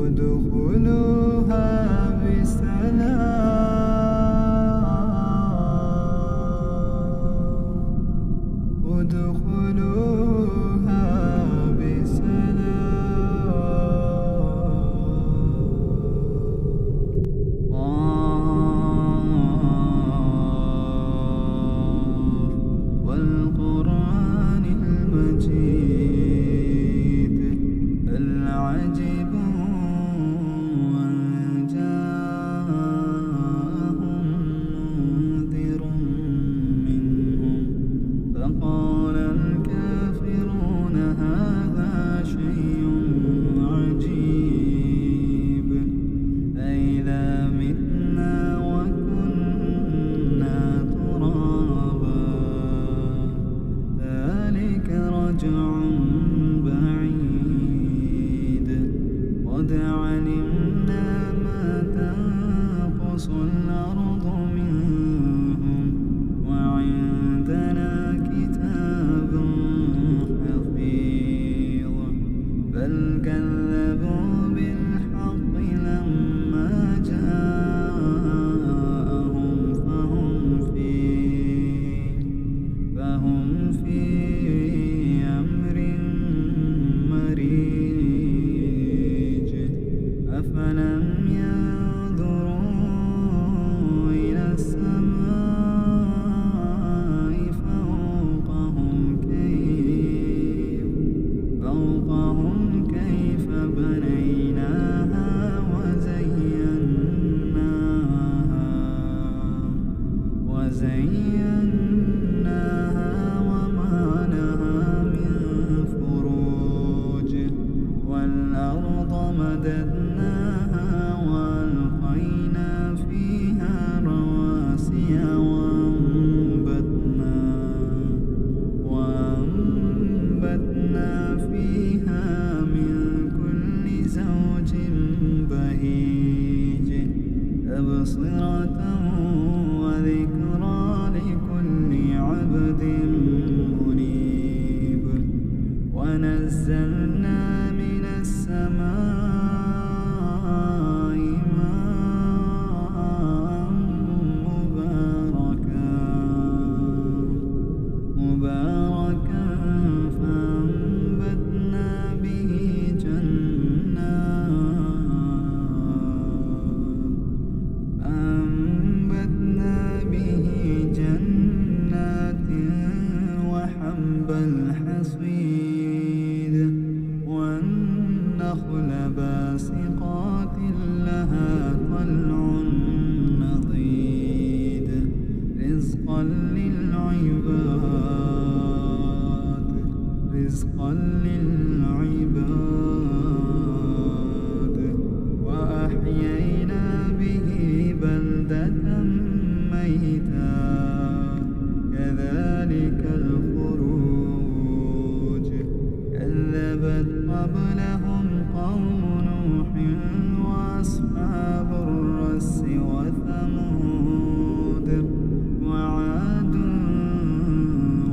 ادخلوها بسلام ادخلوها والقرآن المجيد بل عجبوا أن جاءهم منذر منهم فقال الكافرون هذا شيء عجيب أإذا متنا وكنا ترابا ذلك رجع بعيد قد علمنا ما تنقص الأرض منهم وعندنا كتاب حفيظ بل كذبوا بالحق لما جاءهم فهم في أمر مريج أفلم ينظروا إلى السماء فوقهم كيف بنيناها وزيناها وما لها من فروج والأرض مددناها وألقينا فيها رواسي وأنبتنا فيها من كل زوج بهيج تبصرة وذكرى لكل عبد منيب ونزلنا من السماء ماء مباركا فأنبتنا به جنات وحب الحصيد والنخل باسقات لها طلع نضيد رزقا للعباد وأحيينا به بلدة ميتا كذلك الخروج كذبت قبلهم قوم نوح وأصحاب الرس وثمود وعاد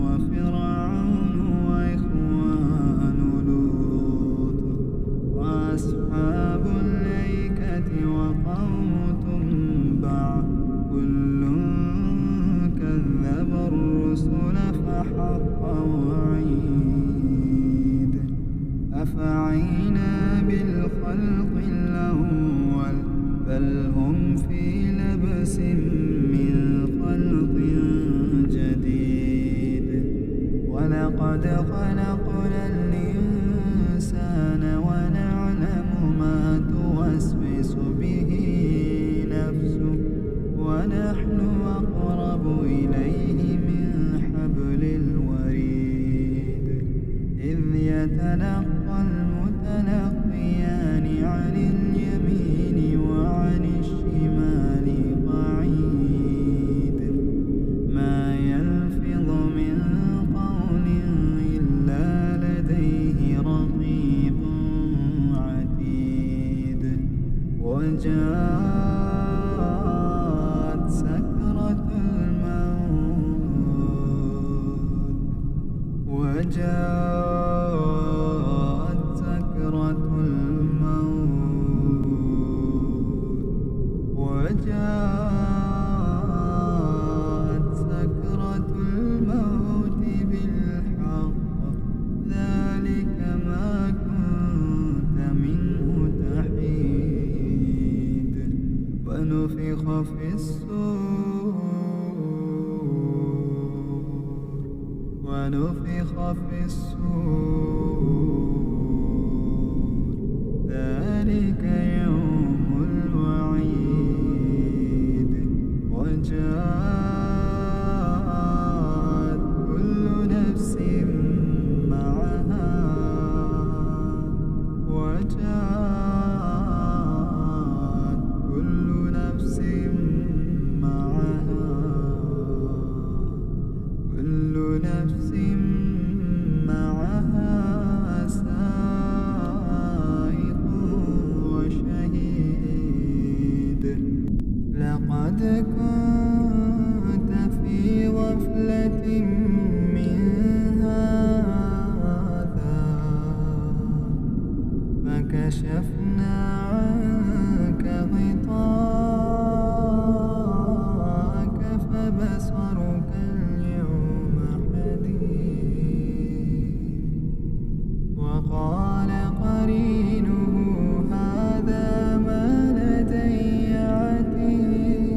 وفرعون وإخوان لوط وأصحاب الأيكة وقوم تبع كل كذب الرسل فحق وعيد أفعينا بالخلق الأول بل هم في لبس من خلق جديد ولقد خلقنا الإنسان ونعلم ما توسوس به نفسه ونحن أقرب إليه من حبل الوريد إذ يتلقى المتلقيان عن اليمين وعن الشمال قعيد ما يلفظ من قول إلا لديه رقيب عتيد وجاءت سكرة الموت في الصور ونفخ في الصور ذلك يوم الوعيد وجاءت كل نفس معها كل نفس معها سائق وشهيد لقد كنت في غفلة من هذا فكشفنا عنك غطاءك فبصرك اليوم حديد وقال قرينه هذا ما لدي عتيد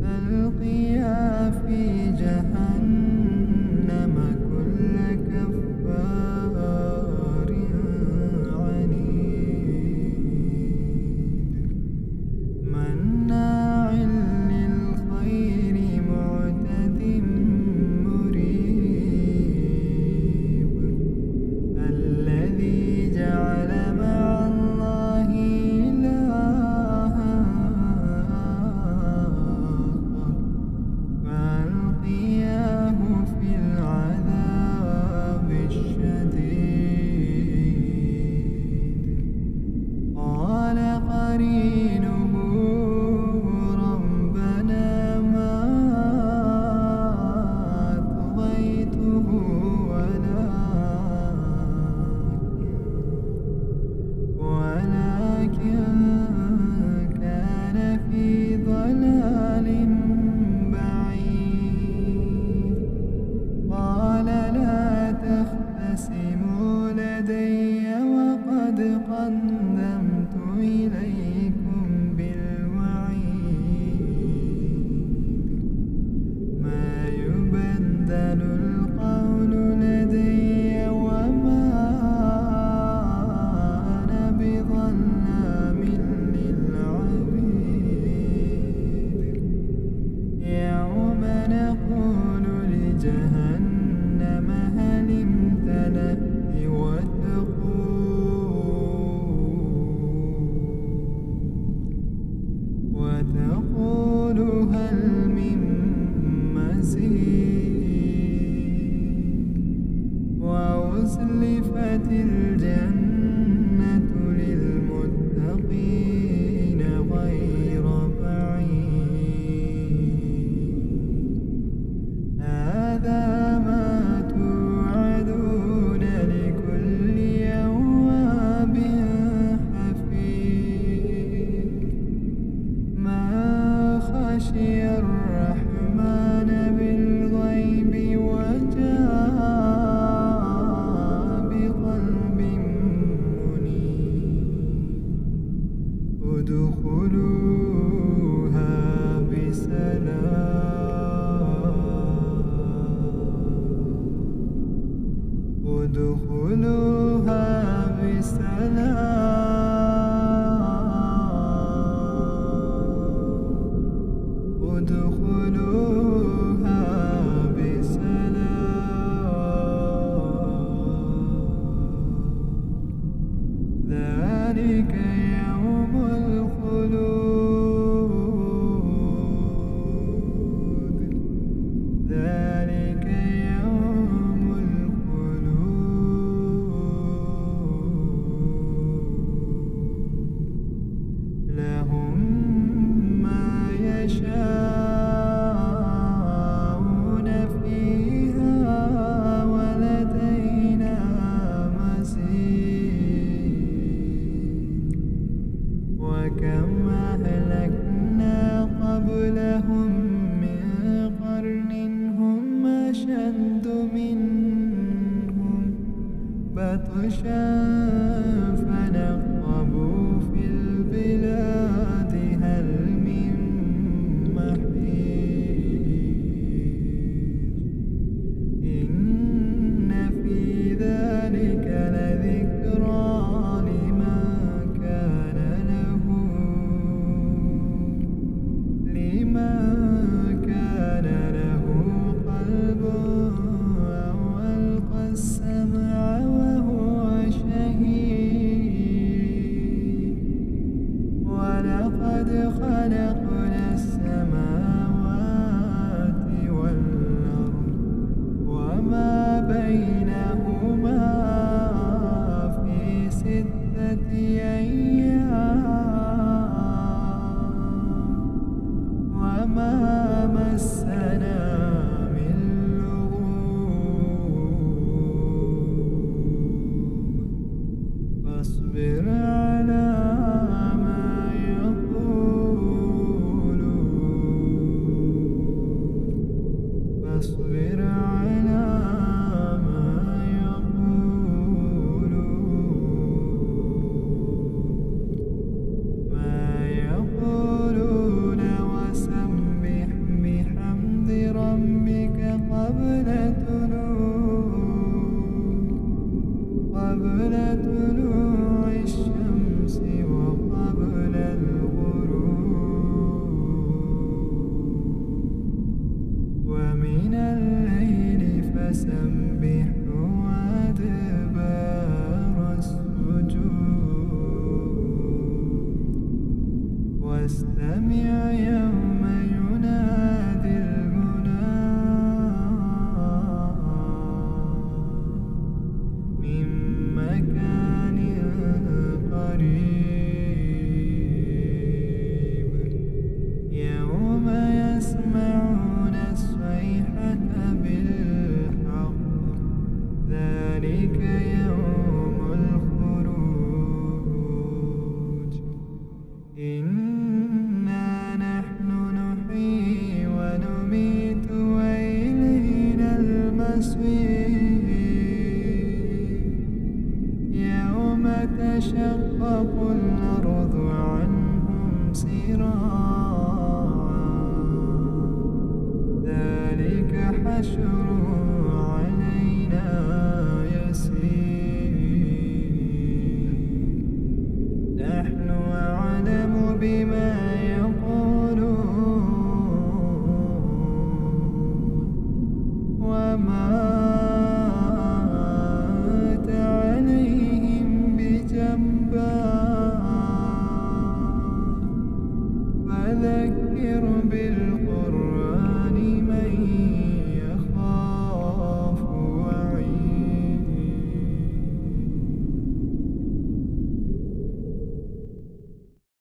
فالقيا في جهنم كل كفار عنيد مناع للخير معتد مريب الذي جعل مع الله إلها فألقياه في العذاب الشديد قال قرينه ربنا ما طغيته ولكن كان في ضلال بعيد قال لا تختصموا لدي وقد قدمت إليكم بالوعيد ما يبدل القول لدي وما أنا بظلام للعبيد يوم نقول لجهنم هل امتلأت وتقول هل من مزيد وأزلفت الجنة للمتقين غير بعيد هذا ما توعدون لكل أواب حفيظ ما خشي الرحمن بالغيب وجاء بقلب منيب ادخلوها بسلام ذلك يوم الخلود ذلك يوم الخلود لهم ما يشاءون فيها ولدينا مزيد وكم أهلكنا قبلهم من قرن هم أشد منهم بطشا فنقبوا في البلاد أيام وما مسنا من لغوب فاصبر على ما يقولون فاصبر على ما يقولون وسبح بحمد ربك قبل طلوع الشمس وقبل الغروب ومن الليل فسبح وأدبار السجود واستمع يوم ينادي المناد من مكان قريب يوم يسمعون الصيحة بالحق ذلك يوم الخروج إنا نحن نحيي ونميت وإلينا المصير يوم تشقق الأرض عنهم سراعا ذلك حشر